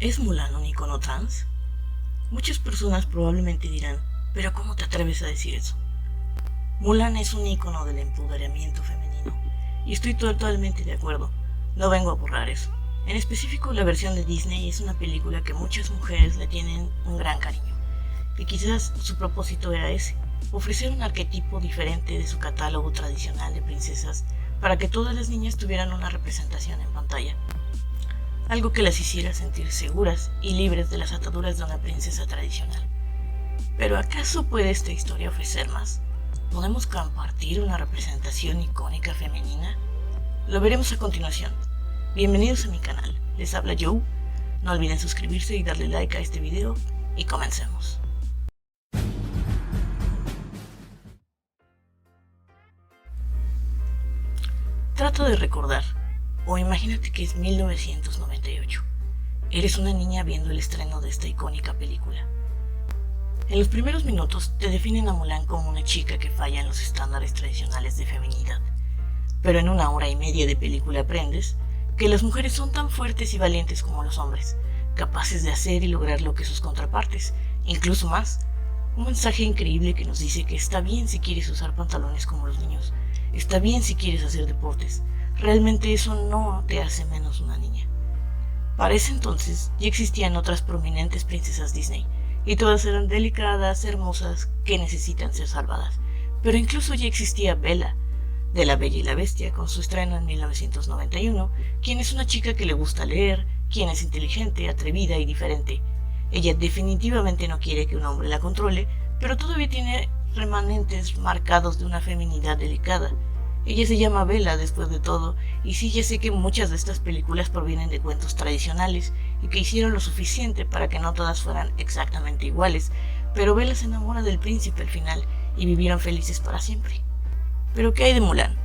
¿Es Mulan un icono trans? Muchas personas probablemente dirán, pero ¿cómo te atreves a decir eso? Mulan es un icono del empoderamiento femenino, y estoy totalmente de acuerdo, no vengo a borrar eso. En específico, la versión de Disney es una película que muchas mujeres le tienen un gran cariño, y quizás su propósito era ese, ofrecer un arquetipo diferente de su catálogo tradicional de princesas para que todas las niñas tuvieran una representación en pantalla. Algo que las hiciera sentir seguras y libres de las ataduras de una princesa tradicional. Pero ¿acaso puede esta historia ofrecer más? ¿Podemos compartir una representación icónica femenina? Lo veremos a continuación. Bienvenidos a mi canal, les habla Joe. No olviden suscribirse y darle like a este video y comencemos. Trata de recordar, o imagínate que es 1998. Eres una niña viendo el estreno de esta icónica película. En los primeros minutos te definen a Mulan como una chica que falla en los estándares tradicionales de feminidad. Pero en una hora y media de película aprendes que las mujeres son tan fuertes y valientes como los hombres, capaces de hacer y lograr lo que sus contrapartes, incluso más. Un mensaje increíble que nos dice que está bien si quieres usar pantalones como los niños, está bien si quieres hacer deportes, realmente eso no te hace menos una niña. Para ese entonces ya existían otras prominentes princesas Disney, y todas eran delicadas, hermosas, que necesitan ser salvadas. Pero incluso ya existía Bella, de La Bella y la Bestia, con su estreno en 1991, quien es una chica que le gusta leer, quien es inteligente, atrevida y diferente. Ella definitivamente no quiere que un hombre la controle, pero todavía tiene remanentes marcados de una feminidad delicada. Ella se llama Bella después de todo, y sí, ya sé que muchas de estas películas provienen de cuentos tradicionales y que hicieron lo suficiente para que no todas fueran exactamente iguales, pero Bella se enamora del príncipe al final y vivieron felices para siempre. ¿Pero qué hay de Mulan?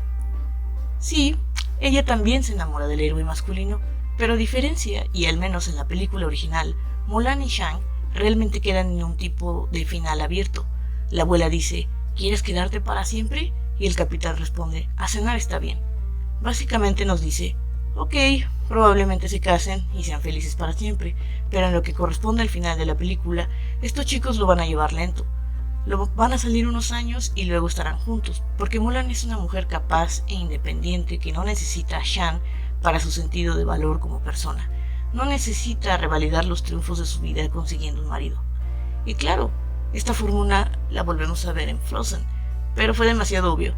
Sí, ella también se enamora del héroe masculino, pero a diferencia, y al menos en la película original, Mulan y Shang realmente quedan en un tipo de final abierto. La abuela dice, ¿quieres quedarte para siempre? Y el capitán responde, a cenar está bien. Básicamente nos dice, ok, probablemente se casen y sean felices para siempre, pero en lo que corresponde al final de la película, estos chicos lo van a llevar lento. Van a salir unos años y luego estarán juntos, porque Mulan es una mujer capaz e independiente que no necesita a Shang para su sentido de valor como persona. No necesita revalidar los triunfos de su vida consiguiendo un marido. Y claro, esta fórmula la volvemos a ver en Frozen, pero fue demasiado obvio.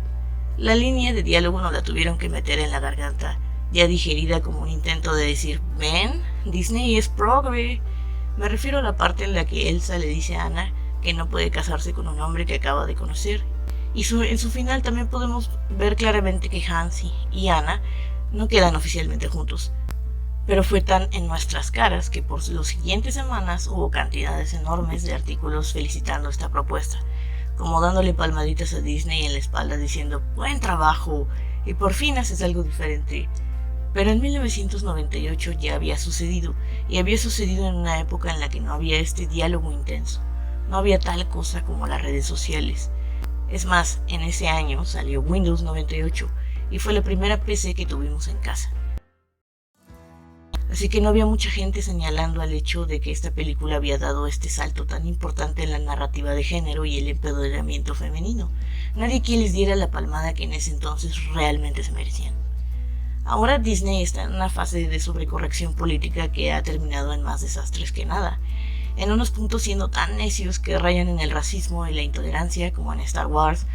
La línea de diálogo no la tuvieron que meter en la garganta, ya digerida como un intento de decir, ven, Disney es progre. Me refiero a la parte en la que Elsa le dice a Anna que no puede casarse con un hombre que acaba de conocer. Y en su final también podemos ver claramente que Hans y Anna no quedan oficialmente juntos. Pero fue tan en nuestras caras que por las siguientes semanas hubo cantidades enormes de artículos felicitando esta propuesta, como dándole palmaditas a Disney en la espalda diciendo buen trabajo y por fin haces algo diferente. Pero en 1998 ya había sucedido, y había sucedido en una época en la que no había este diálogo intenso, no había tal cosa como las redes sociales. Es más, en ese año salió Windows 98 y fue la primera PC que tuvimos en casa. Así que no había mucha gente señalando al hecho de que esta película había dado este salto tan importante en la narrativa de género y el empoderamiento femenino. Nadie quien les diera la palmada que en ese entonces realmente se merecían. Ahora Disney está en una fase de sobrecorrección política que ha terminado en más desastres que nada, en unos puntos siendo tan necios que rayan en el racismo y la intolerancia como en Star Wars,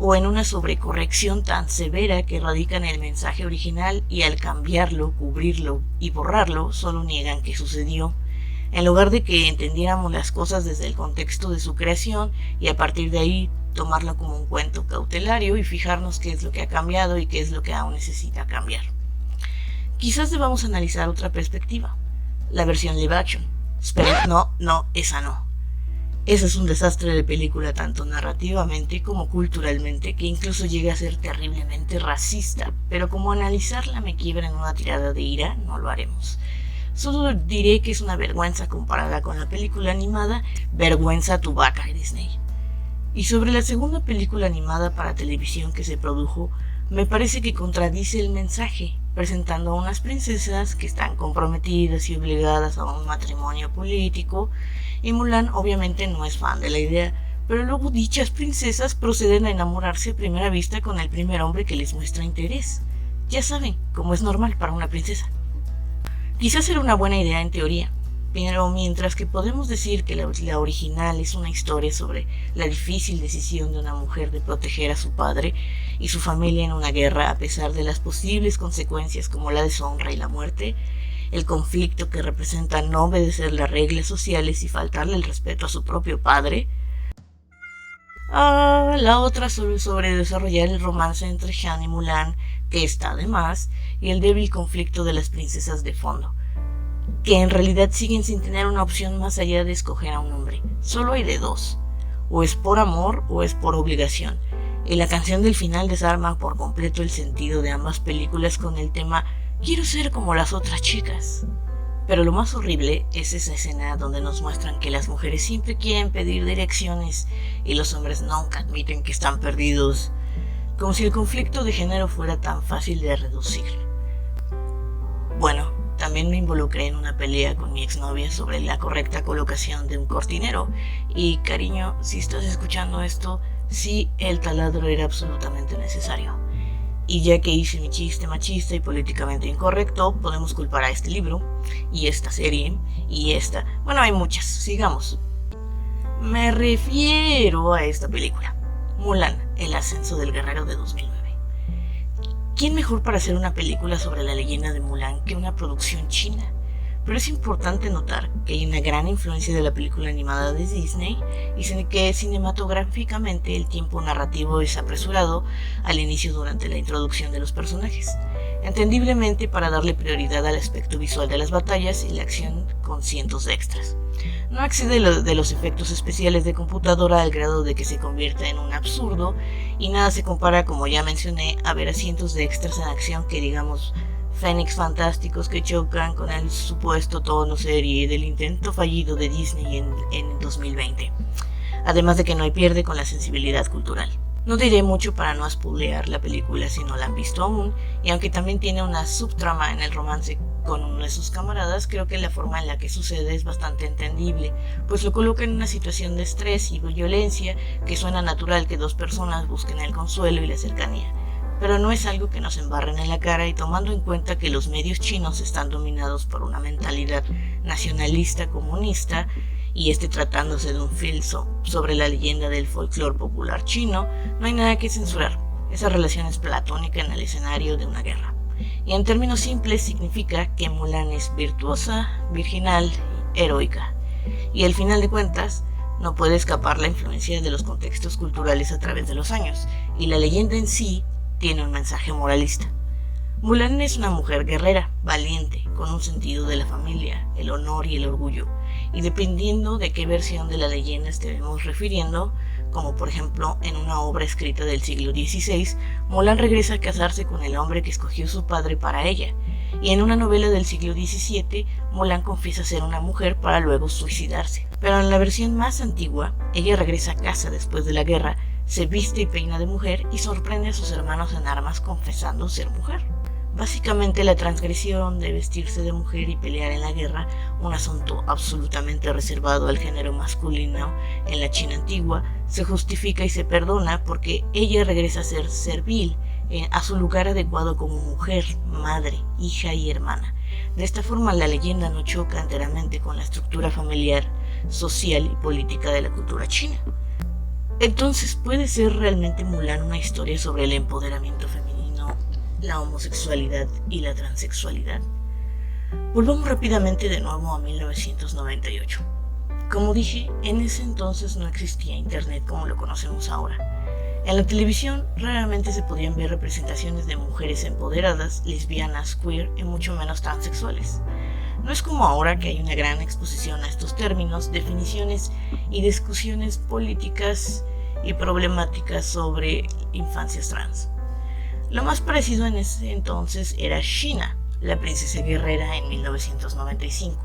o en una sobrecorrección tan severa que radica en el mensaje original y al cambiarlo, cubrirlo y borrarlo, solo niegan que sucedió, en lugar de que entendiéramos las cosas desde el contexto de su creación y a partir de ahí tomarlo como un cuento cautelario y fijarnos qué es lo que ha cambiado y qué es lo que aún necesita cambiar. Quizás debamos analizar otra perspectiva, la versión live action. Esperen, no, esa no. Esa es un desastre de película tanto narrativamente como culturalmente, que incluso llega a ser terriblemente racista, pero como analizarla me quiebra en una tirada de ira, no lo haremos. Solo diré que es una vergüenza comparada con la película animada Vergüenza tu vaca, Disney. Y sobre la segunda película animada para televisión que se produjo, me parece que contradice el mensaje presentando a unas princesas que están comprometidas y obligadas a un matrimonio político, y Mulan obviamente no es fan de la idea, pero luego dichas princesas proceden a enamorarse a primera vista con el primer hombre que les muestra interés. Ya saben, como es normal para una princesa. Quizás era una buena idea en teoría, pero mientras que podemos decir que la original es una historia sobre la difícil decisión de una mujer de proteger a su padre y su familia en una guerra a pesar de las posibles consecuencias como la deshonra y la muerte, el conflicto que representa no obedecer las reglas sociales y faltarle el respeto a su propio padre, la otra sobre desarrollar el romance entre Shan y Mulan, que está de más, y el débil conflicto de las princesas de fondo, que en realidad siguen sin tener una opción más allá de escoger a un hombre. Solo hay de dos, o es por amor o es por obligación, y la canción del final desarma por completo el sentido de ambas películas con el tema "quiero ser como las otras chicas". Pero lo más horrible es esa escena donde nos muestran que las mujeres siempre quieren pedir direcciones y los hombres nunca admiten que están perdidos, como si el conflicto de género fuera tan fácil de reducir. Bueno, también me involucré en una pelea con mi exnovia sobre la correcta colocación de un cortinero, y cariño, si estás escuchando esto, sí, el taladro era absolutamente necesario. Y ya que hice mi chiste machista y políticamente incorrecto, podemos culpar a este libro, y esta serie, y esta... Bueno, hay muchas, sigamos. Me refiero a esta película, Mulan, el ascenso del guerrero de 2009. ¿Quién mejor para hacer una película sobre la leyenda de Mulan que una producción china? Pero es importante notar que hay una gran influencia de la película animada de Disney y que cinematográficamente el tiempo narrativo es apresurado al inicio durante la introducción de los personajes, entendiblemente para darle prioridad al aspecto visual de las batallas y la acción con cientos de extras. No excede de los efectos especiales de computadora al grado de que se convierta en un absurdo, y nada se compara, como ya mencioné, a ver a cientos de extras en acción que digamos Fénix fantásticos que chocan con el supuesto tono serie del intento fallido de Disney en 2020. Además de que no hay pierde con la sensibilidad cultural. No diré mucho para no spoilear la película si no la han visto aún, y aunque también tiene una subtrama en el romance con uno de sus camaradas, creo que la forma en la que sucede es bastante entendible, pues lo coloca en una situación de estrés y violencia que suena natural que dos personas busquen el consuelo y la cercanía. Pero no es algo que nos embarren en la cara, y tomando en cuenta que los medios chinos están dominados por una mentalidad nacionalista comunista, y tratándose de un film sobre la leyenda del folclore popular chino, no hay nada que censurar. Esa relación es platónica en el escenario de una guerra. Y en términos simples significa que Mulan es virtuosa, virginal, heroica. Y al final de cuentas, no puede escapar la influencia de los contextos culturales a través de los años, y la leyenda en sí tiene un mensaje moralista. Mulan es una mujer guerrera, valiente, con un sentido de la familia, el honor y el orgullo, y dependiendo de qué versión de la leyenda estemos refiriendo, como por ejemplo en una obra escrita del siglo XVI, Mulan regresa a casarse con el hombre que escogió su padre para ella, y en una novela del siglo XVII, Mulan confiesa ser una mujer para luego suicidarse. Pero en la versión más antigua, ella regresa a casa después de la guerra, se viste y peina de mujer y sorprende a sus hermanos en armas confesando ser mujer. Básicamente la transgresión de vestirse de mujer y pelear en la guerra, un asunto absolutamente reservado al género masculino en la China antigua, se justifica y se perdona porque ella regresa a ser servil a su lugar adecuado como mujer, madre, hija y hermana. De esta forma la leyenda no choca enteramente con la estructura familiar, social y política de la cultura china. Entonces, ¿puede ser realmente Mulan una historia sobre el empoderamiento femenino, la homosexualidad y la transexualidad? Volvamos rápidamente de nuevo a 1998. Como dije, en ese entonces no existía internet como lo conocemos ahora. En la televisión raramente se podían ver representaciones de mujeres empoderadas, lesbianas, queer y mucho menos transexuales. No es como ahora que hay una gran exposición a estos términos, definiciones y discusiones políticas y problemáticas sobre infancias trans. Lo más parecido en ese entonces era Xina, la princesa guerrera en 1995,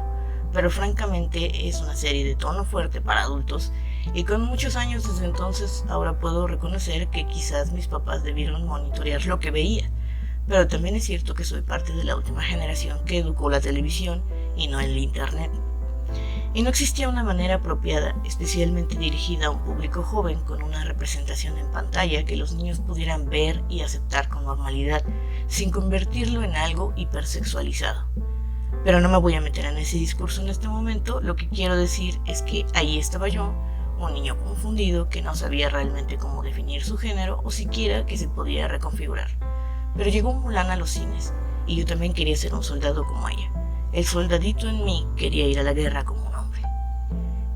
pero francamente es una serie de tono fuerte para adultos, y con muchos años desde entonces ahora puedo reconocer que quizás mis papás debieron monitorear lo que veía, pero también es cierto que soy parte de la última generación que educó la televisión y no el internet. Y no existía una manera apropiada, especialmente dirigida a un público joven con una representación en pantalla que los niños pudieran ver y aceptar con normalidad, sin convertirlo en algo hipersexualizado. Pero no me voy a meter en ese discurso en este momento. Lo que quiero decir es que ahí estaba yo, un niño confundido que no sabía realmente cómo definir su género o siquiera que se podía reconfigurar. Pero llegó Mulan a los cines y yo también quería ser un soldado como ella. El soldadito en mí quería ir a la guerra como un hombre.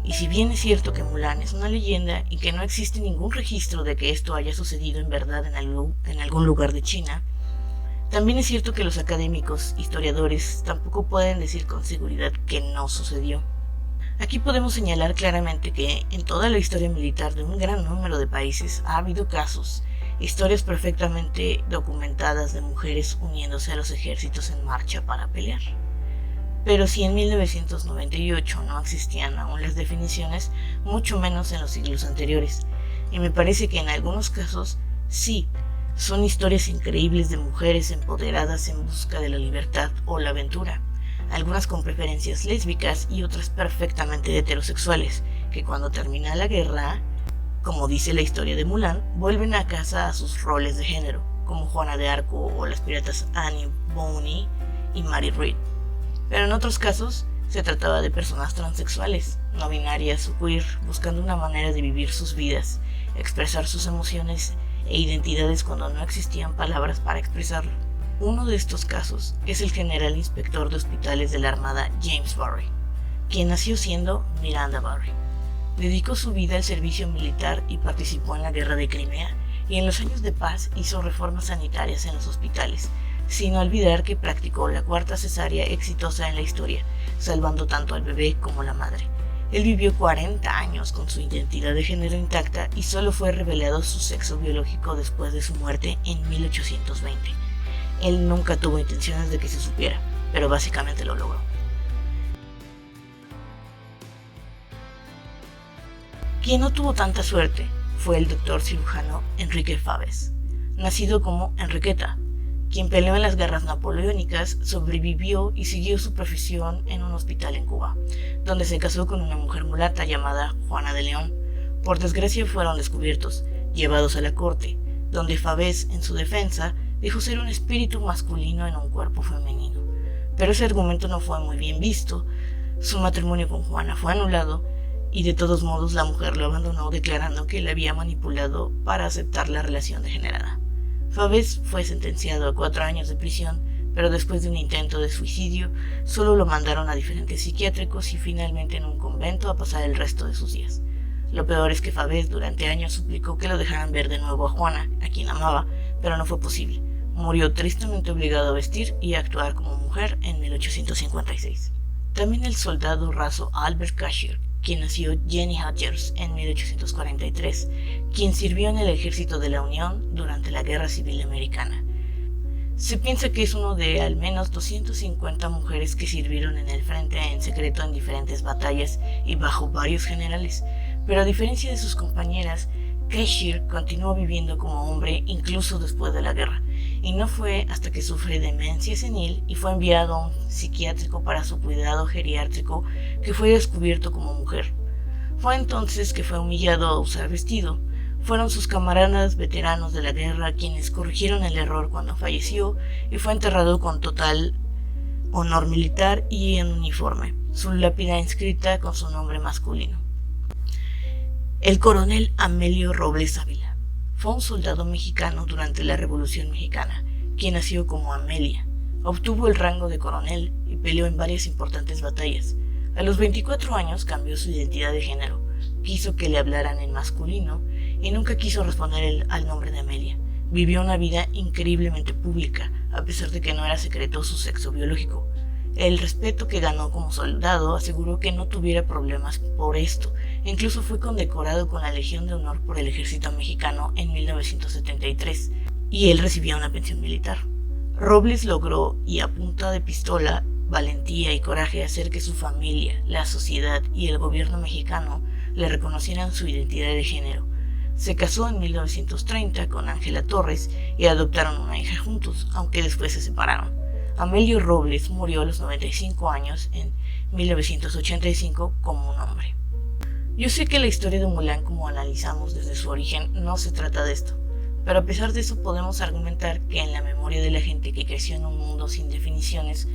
Y si bien es cierto que Mulan es una leyenda y que no existe ningún registro de que esto haya sucedido en verdad en algún lugar de China, también es cierto que los académicos, historiadores, tampoco pueden decir con seguridad que no sucedió. Aquí podemos señalar claramente que en toda la historia militar de un gran número de países ha habido casos, historias perfectamente documentadas de mujeres uniéndose a los ejércitos en marcha para pelear. Pero si en 1998 no existían aún las definiciones, mucho menos en los siglos anteriores, y me parece que en algunos casos sí, son historias increíbles de mujeres empoderadas en busca de la libertad o la aventura, algunas con preferencias lésbicas y otras perfectamente heterosexuales, que cuando termina la guerra, como dice la historia de Mulan, vuelven a casa a sus roles de género, como Juana de Arco o las piratas Annie Bonny y Mary Read. Pero en otros casos se trataba de personas transexuales, no binarias o queer, buscando una manera de vivir sus vidas, expresar sus emociones e identidades cuando no existían palabras para expresarlo. Uno de estos casos es el general inspector de hospitales de la Armada James Barry, quien nació siendo Miranda Barry. Dedicó su vida al servicio militar y participó en la Guerra de Crimea, y en los años de paz hizo reformas sanitarias en los hospitales, sin olvidar que practicó la cuarta cesárea exitosa en la historia, salvando tanto al bebé como a la madre. Él vivió 40 años con su identidad de género intacta y solo fue revelado su sexo biológico después de su muerte en 1820. Él nunca tuvo intenciones de que se supiera, pero básicamente lo logró. Quien no tuvo tanta suerte fue el doctor cirujano Enrique Faves, nacido como Enriqueta, quien peleó en las guerras napoleónicas, sobrevivió y siguió su profesión en un hospital en Cuba, donde se casó con una mujer mulata llamada Juana de León. Por desgracia fueron descubiertos, llevados a la corte, donde Faves, en su defensa, dijo ser un espíritu masculino en un cuerpo femenino. Pero ese argumento no fue muy bien visto, su matrimonio con Juana fue anulado, y de todos modos la mujer lo abandonó declarando que le había manipulado para aceptar la relación degenerada. Faves fue sentenciado a 4 años de prisión, pero después de un intento de suicidio, solo lo mandaron a diferentes psiquiátricos y finalmente en un convento a pasar el resto de sus días. Lo peor es que Faves durante años suplicó que lo dejaran ver de nuevo a Juana, a quien amaba, pero no fue posible. Murió tristemente obligado a vestir y a actuar como mujer en 1856. También el soldado raso Albert Cashier, quien nació Jenny Hodgers en 1843, quien sirvió en el ejército de la Unión durante la Guerra Civil Americana. Se piensa que es uno de al menos 250 mujeres que sirvieron en el frente en secreto en diferentes batallas y bajo varios generales, pero a diferencia de sus compañeras, Cashier continuó viviendo como hombre incluso después de la guerra, y no fue hasta que sufre demencia senil y fue enviado a un psiquiátrico para su cuidado geriátrico que fue descubierto como mujer. Fue entonces que fue humillado a usar vestido. Fueron sus camaradas veteranos de la guerra quienes corrigieron el error cuando falleció y fue enterrado con total honor militar y en uniforme, su lápida inscrita con su nombre masculino. El coronel Amelio Robles Ávila fue un soldado mexicano durante la Revolución Mexicana, quien nació como Amelia. Obtuvo el rango de coronel y peleó en varias importantes batallas. A los 24 años cambió su identidad de género, quiso que le hablaran en masculino y nunca quiso responder al nombre de Amelia. Vivió una vida increíblemente pública, a pesar de que no era secreto su sexo biológico. El respeto que ganó como soldado aseguró que no tuviera problemas por esto. Incluso fue condecorado con la Legión de Honor por el Ejército Mexicano en 1973, y él recibía una pensión militar. Robles logró, y a punta de pistola, valentía y coraje, hacer que su familia, la sociedad y el gobierno mexicano le reconocieran su identidad de género. Se casó en 1930 con Ángela Torres y adoptaron una hija juntos, aunque después se separaron. Amelio Robles murió a los 95 años en 1985 como un hombre. Yo sé que la historia de Mulan, como analizamos desde su origen, no se trata de esto, pero a pesar de eso podemos argumentar que en la memoria de la gente que creció en un mundo sin definiciones,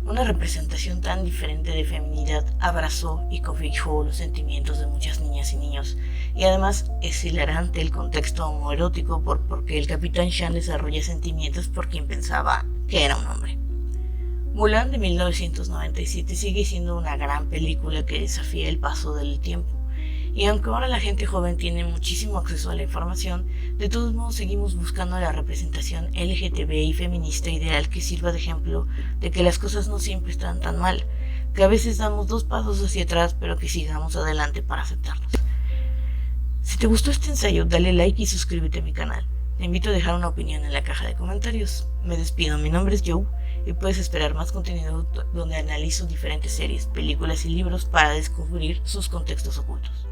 una representación tan diferente de feminidad abrazó y cobijó los sentimientos de muchas niñas y niños, y además es hilarante el contexto homoerótico porque el Capitán Shan desarrolla sentimientos por quien pensaba que era un hombre. Mulan de 1997 sigue siendo una gran película que desafía el paso del tiempo. Y aunque ahora la gente joven tiene muchísimo acceso a la información, de todos modos seguimos buscando la representación LGTB y feminista ideal que sirva de ejemplo de que las cosas no siempre están tan mal, que a veces damos 2 pasos hacia atrás, pero que sigamos adelante para aceptarlos. Si te gustó este ensayo, dale like y suscríbete a mi canal. Te invito a dejar una opinión en la caja de comentarios. Me despido, mi nombre es Joe y puedes esperar más contenido donde analizo diferentes series, películas y libros para descubrir sus contextos ocultos.